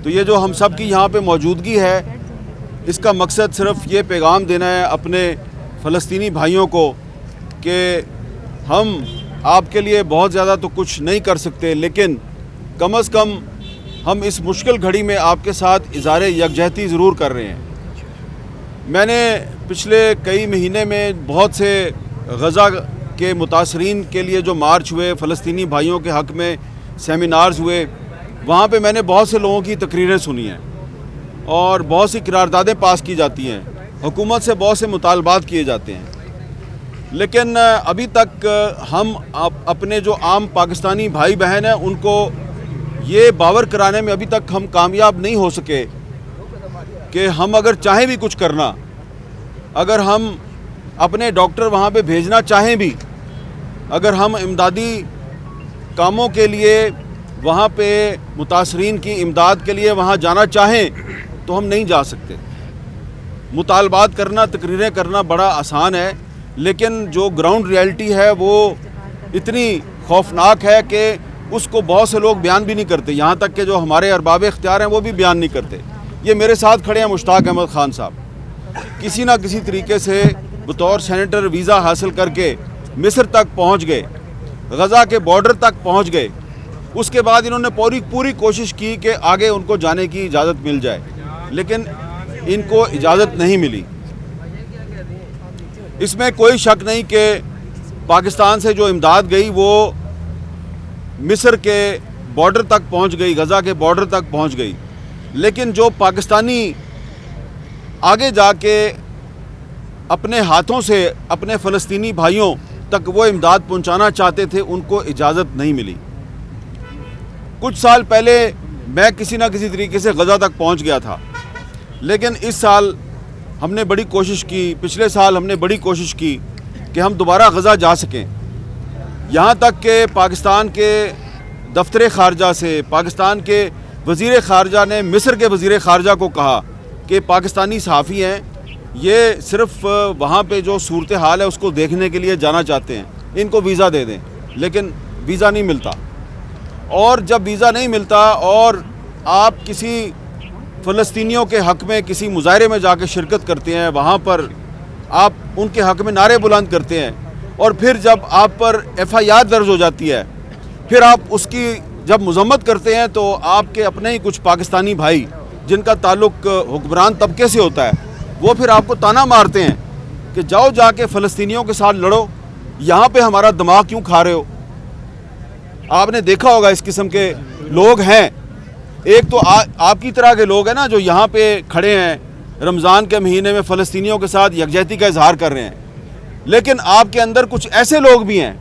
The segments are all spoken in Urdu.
تو یہ جو ہم سب کی یہاں پہ موجودگی ہے، اس کا مقصد صرف یہ پیغام دینا ہے اپنے فلسطینی بھائیوں کو کہ ہم آپ کے لیے بہت زیادہ تو کچھ نہیں کر سکتے، لیکن کم از کم ہم اس مشکل گھڑی میں آپ کے ساتھ اظہار یکجہتی ضرور کر رہے ہیں۔ میں نے پچھلے کئی مہینے میں بہت سے غزہ کے متاثرین کے لیے جو مارچ ہوئے، فلسطینی بھائیوں کے حق میں سیمینارز ہوئے، وہاں پہ میں نے بہت سے لوگوں کی تقریریں سنی ہیں اور بہت سی قراردادیں پاس کی جاتی ہیں، حکومت سے بہت سے مطالبات کیے جاتے ہیں، لیکن ابھی تک ہم اپنے جو عام پاکستانی بھائی بہن ہیں ان کو یہ باور کرانے میں ابھی تک ہم کامیاب نہیں ہو سکے کہ ہم اگر چاہیں بھی کچھ کرنا، اگر ہم اپنے ڈاکٹر وہاں پہ بھیجنا چاہیں بھی، اگر ہم امدادی کاموں کے لیے وہاں پہ متاثرین کی امداد کے لیے وہاں جانا چاہیں تو ہم نہیں جا سکتے۔ مطالبات کرنا، تقریریں کرنا بڑا آسان ہے، لیکن جو گراؤنڈ ریالٹی ہے وہ اتنی خوفناک ہے کہ اس کو بہت سے لوگ بیان بھی نہیں کرتے، یہاں تک کہ جو ہمارے ارباب اختیار ہیں وہ بھی بیان نہیں کرتے۔ یہ میرے ساتھ کھڑے ہیں مشتاق احمد خان صاحب، کسی نہ کسی طریقے سے بطور سینیٹر ویزا حاصل کر کے مصر تک پہنچ گئے، غزہ کے بارڈر تک پہنچ گئے، اس کے بعد انہوں نے پوری کوشش کی کہ آگے ان کو جانے کی اجازت مل جائے، لیکن ان کو اجازت نہیں ملی۔ اس میں کوئی شک نہیں کہ پاکستان سے جو امداد گئی وہ مصر کے بارڈر تک پہنچ گئی، غزہ کے بارڈر تک پہنچ گئی، لیکن جو پاکستانی آگے جا کے اپنے ہاتھوں سے اپنے فلسطینی بھائیوں تک وہ امداد پہنچانا چاہتے تھے، ان کو اجازت نہیں ملی۔ کچھ سال پہلے میں کسی نہ کسی طریقے سے غزہ تک پہنچ گیا تھا، لیکن اس سال ہم نے بڑی کوشش کی، پچھلے سال ہم نے بڑی کوشش کی کہ ہم دوبارہ غزہ جا سکیں، یہاں تک کہ پاکستان کے دفتر خارجہ سے پاکستان کے وزیر خارجہ نے مصر کے وزیر خارجہ کو کہا کہ پاکستانی صحافی ہیں، یہ صرف وہاں پہ جو صورتحال ہے اس کو دیکھنے کے لیے جانا چاہتے ہیں، ان کو ویزا دے دیں، لیکن ویزا نہیں ملتا۔ اور جب ویزا نہیں ملتا اور آپ کسی فلسطینیوں کے حق میں کسی مظاہرے میں جا کے شرکت کرتے ہیں، وہاں پر آپ ان کے حق میں نعرے بلند کرتے ہیں، اور پھر جب آپ پر FIR درج ہو جاتی ہے، پھر آپ اس کی جب مذمت کرتے ہیں تو آپ کے اپنے ہی کچھ پاکستانی بھائی جن کا تعلق حکمران طبقے سے ہوتا ہے، وہ پھر آپ کو تانا مارتے ہیں کہ جاؤ جا کے فلسطینیوں کے ساتھ لڑو، یہاں پہ ہمارا دماغ کیوں کھا رہے ہو۔ آپ نے دیکھا ہوگا اس قسم کے لوگ ہیں، ایک تو آپ کی طرح کے لوگ ہیں نا جو یہاں پہ کھڑے ہیں رمضان کے مہینے میں فلسطینیوں کے ساتھ یکجہتی کا اظہار کر رہے ہیں، لیکن آپ کے اندر کچھ ایسے لوگ بھی ہیں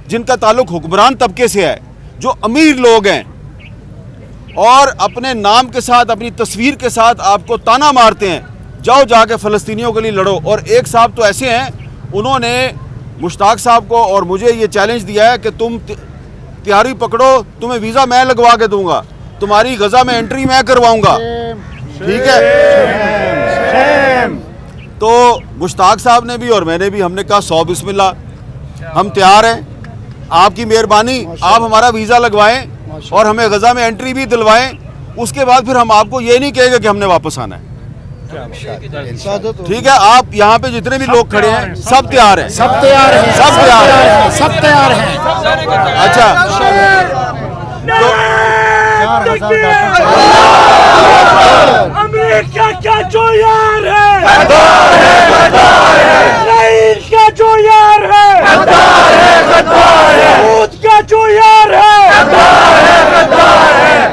جن کا تعلق حکمران طبقے سے ہے، جو امیر لوگ ہیں، اور اپنے نام کے ساتھ اپنی تصویر کے ساتھ آپ کو تانا مارتے ہیں جاؤ جا کے فلسطینیوں کے لیے لڑو۔ اور ایک صاحب تو ایسے ہیں، انہوں نے مشتاق صاحب کو اور مجھے یہ چیلنج دیا ہے کہ تم تیاری پکڑو، تمہیں ویزا میں لگوا کے دوں گا، تمہاری غزہ میں انٹری میں کرواؤں گا، ٹھیک ہے؟ تو مشتاق صاحب نے بھی اور میں نے بھی، ہم نے کہا 100 بسم اللہ، ہم تیار ہیں، آپ کی مہربانی، آپ ہمارا ویزا لگوائیں اور ہمیں غزہ میں انٹری بھی دلوائیں، اس کے بعد پھر ہم آپ کو یہ نہیں کہیں گے کہ ہم نے واپس آنا ہے، ٹھیک ہے؟ آپ یہاں پہ جتنے بھی لوگ کھڑے ہیں سب تیار ہیں، سب تیار ہیں، سب تیار ہیں، سب تیار ہیں۔ اچھا امریکہ کا جو یار ہے، اسرائیل کا جو یار ہے، سعود کا جو یار ہے،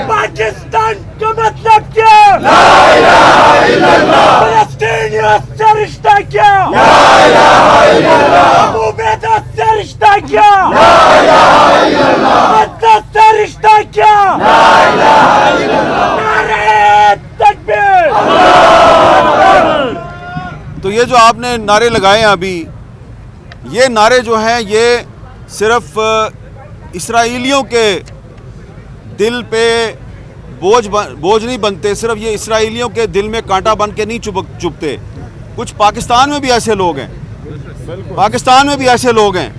پاکستان کا مطلب کیا؟ لا الہ الا اللہ۔ فلسطینیوں سے رشتہ کیا؟ لا الہ الا اللہ۔ ابو بیدہ سے رشتہ کیا؟ لا الہ الا اللہ۔ مدد سے رشتہ کیا؟ لا الہ الا اللہ۔ نعرہ تکبیر! تو یہ جو آپ نے نعرے لگائے ہیں ابھی، یہ نعرے جو ہیں یہ صرف اسرائیلیوں کے دل پہ بوجھ نہیں بنتے، صرف یہ اسرائیلیوں کے دل میں کانٹا بن کے نہیں چبھتے، کچھ پاکستان میں بھی ایسے لوگ ہیں، پاکستان میں بھی ایسے لوگ ہیں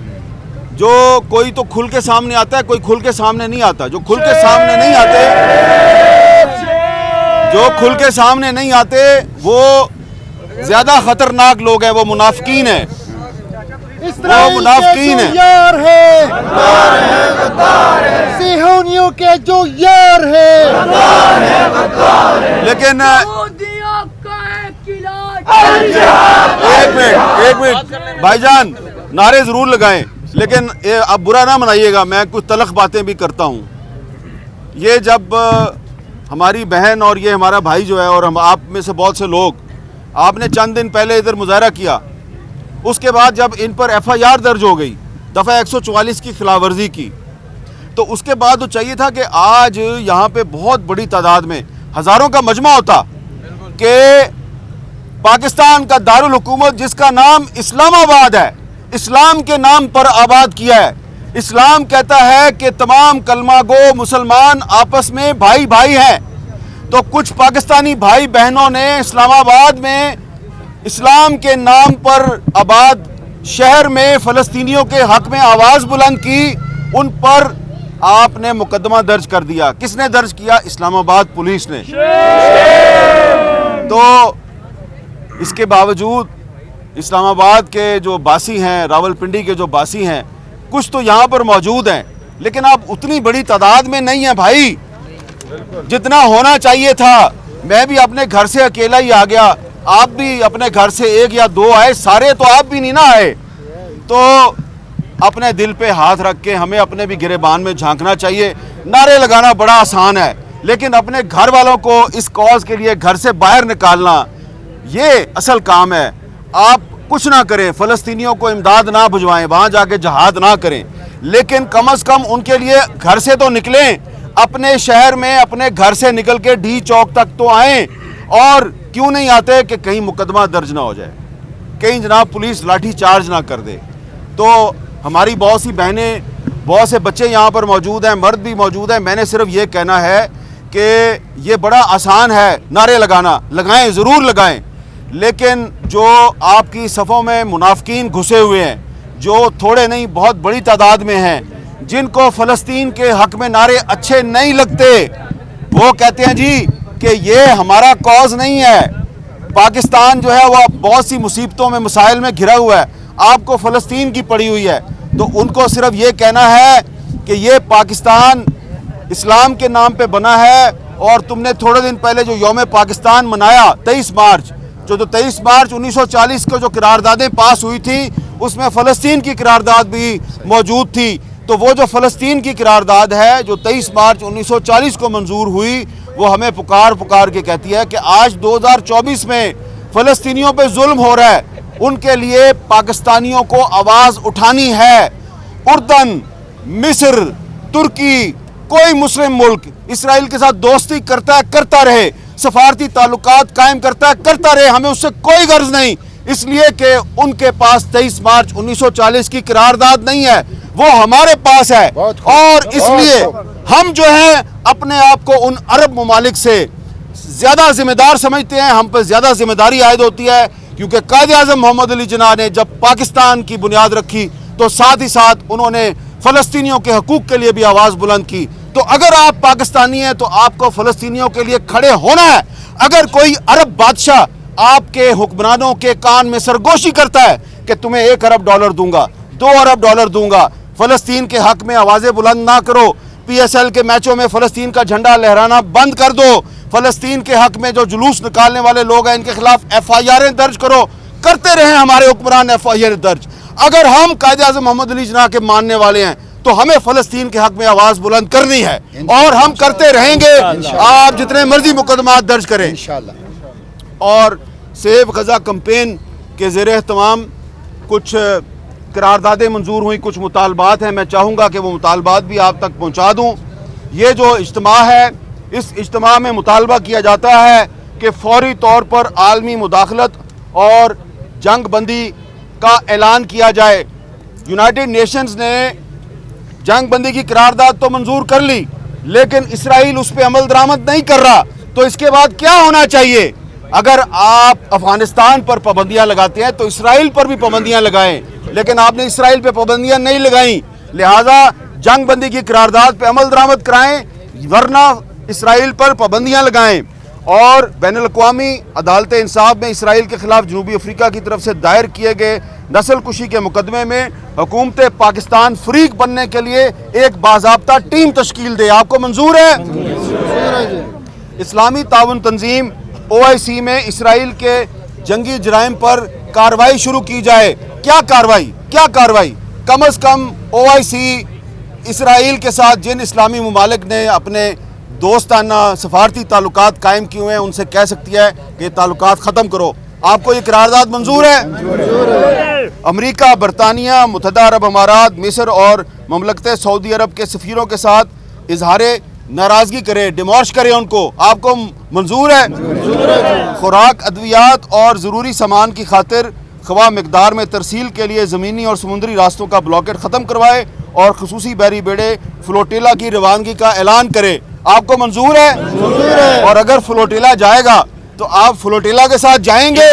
جو کوئی تو کھل کے سامنے آتا ہے، کوئی کھل کے سامنے نہیں آتا، جو کھل کے سامنے نہیں آتے جو کھل کے سامنے نہیں آتے وہ زیادہ خطرناک لوگ ہیں, وہ منافقین ہیں, وہ منافقین ہیں. یار ہے صہیونیوں کے جو یار ہے. لیکن ایک منٹ بھائی جان, نعرے ضرور لگائیں لیکن اب برا نہ منائیے گا, میں کچھ تلخ باتیں بھی کرتا ہوں. یہ جب ہماری بہن اور یہ ہمارا بھائی جو ہے اور ہم آپ میں سے بہت سے لوگ, آپ نے چند دن پہلے ادھر مظاہرہ کیا, اس کے بعد جب ان پر ایف آئی آر درج ہو گئی دفعہ 144 کی خلاف ورزی کی, تو اس کے بعد تو چاہیے تھا کہ آج یہاں پہ بہت بڑی تعداد میں ہزاروں کا مجمع ہوتا کہ پاکستان کا دارالحکومت جس کا نام اسلام آباد ہے, اسلام کے نام پر آباد کیا ہے. اسلام کہتا ہے کہ تمام کلمہ گو مسلمان آپس میں بھائی بھائی ہیں, تو کچھ پاکستانی بھائی بہنوں نے اسلام آباد میں اسلام کے نام پر آباد شہر میں فلسطینیوں کے حق میں آواز بلند کی, ان پر آپ نے مقدمہ درج کر دیا. کس نے درج کیا؟ اسلام آباد پولیس نے. تو اس کے باوجود اسلام آباد کے جو باسی ہیں, راول پنڈی کے جو باسی ہیں, کچھ تو یہاں پر موجود ہیں, لیکن اب اتنی بڑی تعداد میں نہیں ہیں بھائی جتنا ہونا چاہیے تھا. میں بھی اپنے گھر سے اکیلا ہی آ گیا, آپ بھی اپنے گھر سے ایک یا دو آئے, سارے تو آپ بھی نہیں نہ آئے. تو اپنے دل پہ ہاتھ رکھ کے ہمیں اپنے بھی گریبان میں جھانکنا چاہیے. نعرے لگانا بڑا آسان ہے, لیکن اپنے گھر والوں کو اس کاز کے لیے گھر سے باہر نکالنا یہ اصل کام ہے. آپ کچھ نہ کریں, فلسطینیوں کو امداد نہ بھجوائیں, وہاں جا کے جہاد نہ کریں, لیکن کم از کم ان کے لیے گھر سے تو نکلیں, اپنے شہر میں اپنے گھر سے نکل کے ڈی چوک تک تو آئیں. اور کیوں نہیں آتے کہ کہیں مقدمہ درج نہ ہو جائے, کہیں جناب پولیس لاٹھی چارج نہ کر دے. تو ہماری بہت سی بہنیں, بہت سے بچے یہاں پر موجود ہیں, مرد بھی موجود ہیں. میں نے صرف یہ کہنا ہے کہ یہ بڑا آسان ہے نعرے لگانا, لگائیں, ضرور لگائیں, لیکن جو آپ کی صفوں میں منافقین گھسے ہوئے ہیں, جو تھوڑے نہیں بہت بڑی تعداد میں ہیں, جن کو فلسطین کے حق میں نعرے اچھے نہیں لگتے, وہ کہتے ہیں جی کہ یہ ہمارا کاز نہیں ہے, پاکستان جو ہے وہ بہت سی مصیبتوں میں مسائل میں گھرا ہوا ہے, آپ کو فلسطین کی پڑی ہوئی ہے. تو ان کو صرف یہ کہنا ہے کہ یہ پاکستان اسلام کے نام پہ بنا ہے, اور تم نے تھوڑے دن پہلے جو یوم پاکستان منایا 23 مارچ, جو 23 مارچ 1940 کو جو قراردادیں پاس ہوئی تھی اس میں فلسطین کی قرارداد بھی موجود تھی. تو وہ جو فلسطین کی قرارداد ہے جو 23 مارچ 1940 کو منظور ہوئی, وہ ہمیں پکار کے کہتی ہے کہ آج 2024 میں فلسطینیوں پہ ظلم ہو رہا ہے, ان کے لیے پاکستانیوں کو آواز اٹھانی ہے. اردن, مصر, ترکی, کوئی مسلم ملک اسرائیل کے ساتھ دوستی کرتا ہے کرتا رہے, سفارتی تعلقات قائم کرتا ہے کرتا رہے, ہمیں اس سے کوئی غرض نہیں, اس لیے کہ ان کے پاس 23 مارچ 1940 کی قرارداد نہیں ہے, وہ ہمارے پاس ہے. اور اس لیے ہم جو ہیں اپنے آپ کو ان عرب ممالک سے زیادہ ذمہ دار سمجھتے ہیں, ہم پہ زیادہ ذمہ داری عائد ہوتی ہے, کیونکہ قائد اعظم محمد علی جناح نے جب پاکستان کی بنیاد رکھی تو ساتھ ہی ساتھ انہوں نے فلسطینیوں کے حقوق کے لیے بھی آواز بلند کی. تو اگر آپ پاکستانی ہیں تو آپ کو فلسطینیوں کے لیے کھڑے ہونا ہے. اگر کوئی عرب بادشاہ آپ کے حکمرانوں کے کان میں سرگوشی کرتا ہے کہ تمہیں $1 ارب دوں گا, $2 ارب دوں گا, فلسطین کے حق میں آوازیں بلند نہ کرو, پی ایس ایل کے میچوں میں فلسطین کا جھنڈا لہرانا بند کر دو, فلسطین کے حق میں جو جلوس نکالنے والے لوگ ہیں ان کے خلاف ایف آئی آریں درج کرو, کرتے رہیں ہمارے حکمران ایف آئی آر درج. اگر ہم قائد اعظم محمد علی جناح کے ماننے والے ہیں تو ہمیں فلسطین کے حق میں آواز بلند کرنی ہے, اور ہم کرتے رہیں گے. آپ جتنے مرضی مقدمات درج کریں. اور سیو غزہ کمپین کے زیر اہتمام کچھ قراردادیں منظور ہوئیں, کچھ مطالبات ہیں, میں چاہوں گا کہ وہ مطالبات بھی آپ تک پہنچا دوں. یہ جو اجتماع ہے, اس اجتماع میں مطالبہ کیا جاتا ہے کہ فوری طور پر عالمی مداخلت اور جنگ بندی کا اعلان کیا جائے. یونائٹڈ نیشنز نے جنگ بندی کی قرارداد تو منظور کر لی, لیکن اسرائیل اس پہ عمل درآمد نہیں کر رہا. تو اس کے بعد کیا ہونا چاہیے؟ اگر آپ افغانستان پر پابندیاں لگاتے ہیں تو اسرائیل پر بھی پابندیاں لگائیں, لیکن آپ نے اسرائیل پہ پابندیاں نہیں لگائیں. لہٰذا جنگ بندی کی قرارداد پہ عمل درآمد کرائیں, ورنہ اسرائیل پر پابندیاں لگائیں. اور بین الاقوامی عدالت انصاف میں اسرائیل کے خلاف جنوبی افریقہ کی طرف سے دائر کیے گئے نسل کشی کے مقدمے میں حکومت پاکستان فریق بننے کے لیے ایک باضابطہ ٹیم تشکیل دے. آپ کو منظور ہے؟ اسلامی تعاون تنظیم OIC میں اسرائیل کے جنگی جرائم پر کارروائی شروع کی جائے. کیا کارروائی؟ کم از کم OIC اسرائیل کے ساتھ جن اسلامی ممالک نے اپنے دوستانہ سفارتی تعلقات قائم کیے ہوئے ہیں ان سے کہہ سکتی ہے کہ یہ تعلقات ختم کرو. آپ کو یہ قرارداد منظور ہے؟ امریکہ، برطانیہ، متحدہ عرب امارات، مصر اور مملکت سعودی عرب کے سفیروں کے ساتھ اظہار ناراضگی کرے، ڈیمارش کرے ان کو. آپ کو منظور ہے؟ خوراک، ادویات اور ضروری سامان کی خاطر خواہ مقدار میں ترسیل کے لیے زمینی اور سمندری راستوں کا بلاکٹ ختم کروائے اور خصوصی بحری بیڑے فلوٹیلا کی روانگی کا اعلان کرے. آپ کو منظور ہے؟ اور اگر فلوٹیلا جائے گا تو آپ فلوٹیلا کے ساتھ جائیں گے؟